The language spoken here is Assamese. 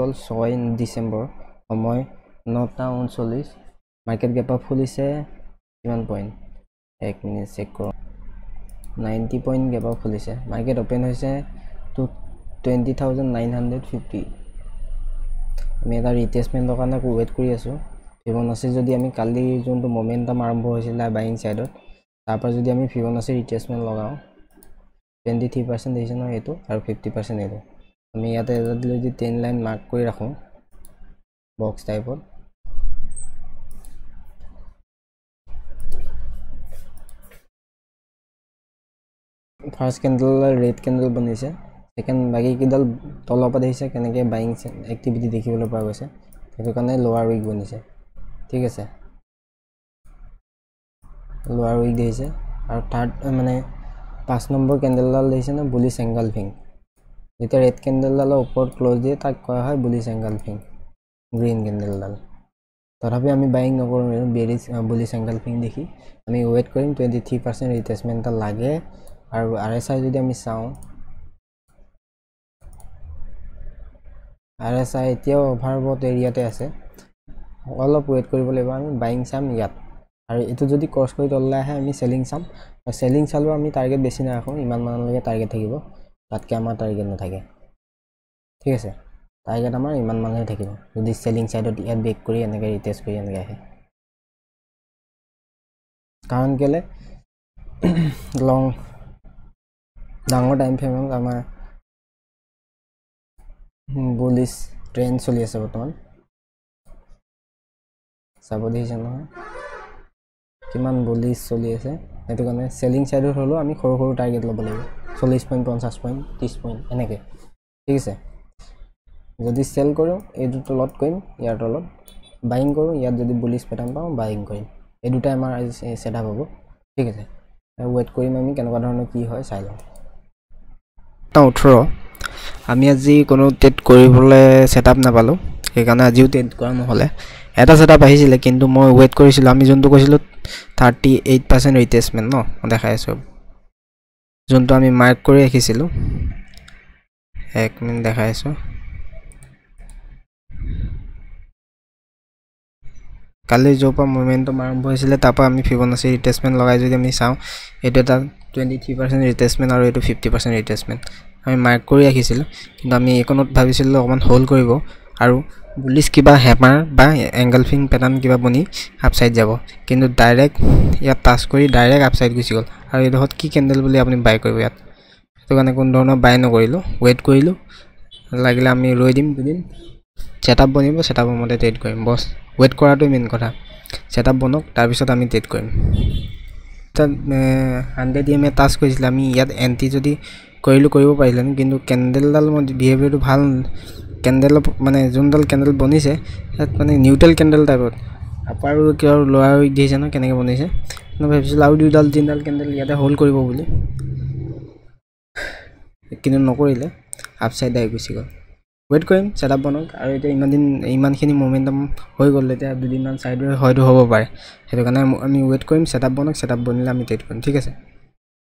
হ'ল 6 ডিচেম্বৰ সময় 9:39 মাৰ্কেট গেপ আপ খুলিছে কিমান পইণ্ট 1 মিনিট চেক কৰোঁ 90 পইণ্ট গেপ আপ খুলিছে মাৰ্কেট ওপেন হৈছে 20,950 আমি এটা ৰিটেষ্টমেণ্টৰ কাৰণে ৱেইট কৰি আছোঁ ফিবনাচি যদি আমি কালি যোনটো মোমেন্টাম আৰম্ভ হৈছিল বাইং সাইডত তাৰ পৰা যদি আমি ফিবনাচি ৰিটেষ্টমেণ্ট লগাও 23% দিছে ন এইটো আৰু 50% এইটো আমি ইয়াতে যদি 10 লাইন মাৰ্ক কৰি ৰাখোঁ বক্স টাইপত ফাৰ্ষ্ট কেণ্ডেল ৰেড কেণ্ডেল বনিছে সেকেন্ড বাকি কিডাল তলৰ পৰা দেখিছে কেনেকৈ বাইং এক্টিভিটি দেখিবলৈ পোৱা গৈছে সেইটো কাৰণে লোৱাৰ উইক বনিছে ঠিক আছে লোৱাৰ উইক দেখিছে আৰু থাৰ্ড মানে 5 নম্বৰ কেণ্ডেলডাল দেখিছে না বুলিছ এংগলফিং যেতিয়া ৰেড কেণ্ডেলডালৰ ওপৰত ক্লোজ দিয়ে তাক কোৱা হয় বুলিছ এংগলফিং গ্ৰীণ কেণ্ডেলডাল তথাপি আমি বাইং নকৰোঁ বেৰিছ বুলিছ এংগলফিং দেখি আমি ৱেইট কৰিম 23% ৰিটেষ্টমেণ্ট এটা লাগে আৰু RSI যদি আমি চাওঁ RSI এতিয়াও অভাৰবট এৰিয়াতে আছে অলপ ৱেইট কৰিব লাগিব আমি বাইং চাম ইয়াত আৰু এটো যদি ক্ৰছ কৰি তললৈ আহে আমি সেলিং চাম আৰু সেলিং চালেও আমি টাৰ্গেট বেছি নাৰাখোঁ ইমান মানলৈকে টাৰ্গেট থাকিব তাতকৈ আমাৰ টাৰ্গেট নাথাকে ঠিক আছে টাৰ্গেট আমাৰ ইমান মানহে থাকিব যদি সেলিং সাইডত ইয়াত ব্ৰেক কৰি এনেকৈ ৰিটেষ্ট কৰি এনেকৈ আহে কাৰণ কেলে লং ডাঙৰ টাইম ফ্ৰেমত আমাৰ বুলিছ ট্ৰেন্ড চলি আছে বৰ্তমান চাব দেখিছে নহয় কিমান বুলিছ চলি আছে সেইটো কাৰণে সেলিং সাইডত হ'লেও আমি সৰু সৰু টাৰ্গেট ল'ব লাগিব 40 পইণ্ট 50 পইণ্ট 30 পইণ্ট এনেকৈ ঠিক আছে যদি সেল কৰোঁ এইটো তলত কৰিম ইয়াৰ তলত বাইং কৰোঁ ইয়াত যদি বুলিছ পেটাৰ্ণ পাওঁ বাইং কৰিম এই দুটাই আমাৰ সেটআপ হ'ব ঠিক আছে ৱেইট কৰিম আমি কেনেকুৱা ধৰণৰ কি হয় চাই লওঁ 18 আমি আজি কোনো টেট কৰিবলৈ সেটআপ নাপালোঁ সেইকাৰণে আজিও টেট কৰা নহ'লে এটা সেটআপ আহিছিলে কিন্তু মই ৱেইট কৰিছিলোঁ আমি যোনটো কৈছিলোঁ 38% ৰিটেষ্টমেণ্ট ন মই দেখাই আছোঁ যোনটো আমি মাৰ্ক কৰি ৰাখিছিলোঁ 1 মিনিট দেখাই আছোঁ কালি য'ৰ পৰা মোমেন্টাম আৰম্ভ হৈছিলে তাৰ পৰা আমি ফিবনাচি ৰিটেষ্টমেণ্ট লগাই যদি আমি চাওঁ এইটো এটা 23% ৰিটেষ্টমেণ্ট আৰু এইটো 50% ৰিটেষ্টমেণ্ট আমি মাৰ্ক কৰি ৰাখিছিলোঁ কিন্তু আমি এইকণত ভাবিছিলোঁ অকণমান হোল্ড কৰিব আৰু বুলিছ কিবা হেমাৰ বা এংগলফিং পেটাৰ্ণ কিবা বনি আপসাইড যাব কিন্তু ডাইৰেক্ট ইয়াত টাচ কৰি ডাইৰেক্ট আপসাইড গুচি গ'ল আৰু এইডোখৰত কি কেণ্ডেল বুলি আপুনি বাই কৰিব ইয়াত সেইটো কাৰণে কোনো ধৰণৰ বাই নকৰিলোঁ ৱেইট কৰিলোঁ লাগিলে আমি ৰৈ দিম দুদিন সেটআপ বনিব সেটআপৰ মতে ট্ৰেড কৰিম বছ ৱেইট কৰাটো মেইন কথা সেটআপ বনক তাৰপিছত আমি ট্ৰেড কৰিম তাত 100 EMA টাচ কৰিছিলে আমি ইয়াত এন্টি যদি কৰিলোঁ কৰিব পাৰিলেন কিন্তু কেণ্ডেলডাল বিহেভিয়াৰটো ভাল কেণ্ডেল মানে যোনডাল কেণ্ডেল বনিছে তাত মানে নিউট্ৰেল কেণ্ডেল টাইপত আপাৰ উইক আৰু লোৱাৰ উইক দিছে ন কেনেকৈ বনিছে মই ভাবিছিলোঁ আৰু দুইডাল তিনিডাল কেণ্ডেল ইয়াতে হোল্ড কৰিব বুলি কিন্তু নকৰিলে আপসাইড আহি গুচি গ'ল ৱেইট কৰিম সেটআপ বনক আৰু এতিয়া ইমানখিনি মোমেন্টাম হৈ গ'ল এতিয়া দুদিনমান সাইড হয়তো হ'ব পাৰে সেইটো কাৰণে আমি ৱেইট কৰিম সেটআপ বনক সেটআপ বনিলে আমি ট্ৰেড কৰিম ঠিক আছে